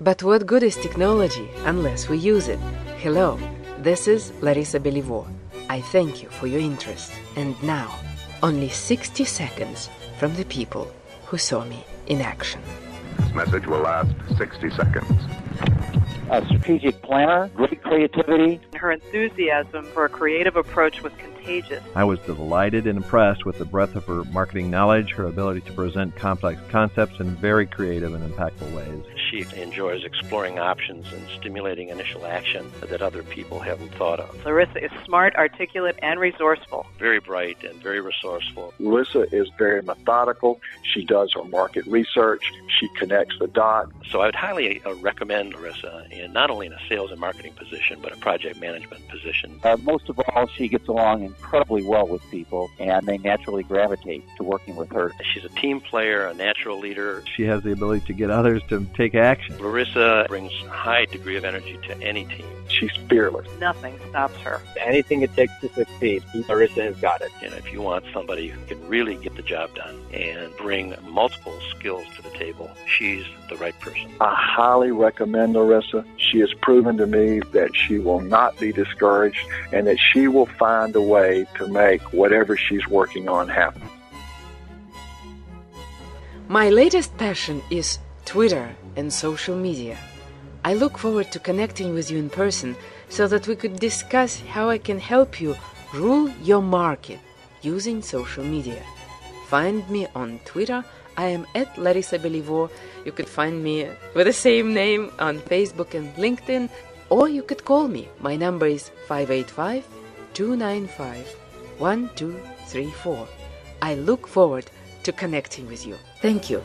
But what good is technology unless we use it? Hello, this is Larissa Beliveau. I thank you for your interest. And now, only 60 seconds from the people who saw me in action. This message will last 60 seconds. A strategic planner, great creativity. Her enthusiasm for a creative approach was contagious. I was delighted and impressed with the breadth of her marketing knowledge, her ability to present complex concepts in very creative and impactful ways. She enjoys exploring options and stimulating initial action that other people haven't thought of. Larissa is smart, articulate, and resourceful. Very bright and very resourceful. Larissa is very methodical. She does her market research. She connects the dots. So I would highly recommend Larissa not only in a sales and marketing position, but a project management position. Most of all, she gets along incredibly well with people, and they naturally gravitate to working with her. She's a team player, a natural leader. She has the ability to get others to take action. Larissa brings a high degree of energy to any team. She's fearless. Nothing stops her. Anything it takes to succeed, Larissa has got it. And if you want somebody who can really get the job done and bring multiple skills to the table, she's the right person. I highly recommend Larissa. She has proven to me that she will not be discouraged and that she will find a way to make whatever she's working on happen. My latest passion is Twitter and social media. I look forward to connecting with you in person so that we could discuss how I can help you rule your market using social media. Find me on Twitter. I am at Larissa Beliveau. You could find me with the same name on Facebook and LinkedIn, or you could call me. My number is 585-295-1234. I look forward to connecting with you. Thank you.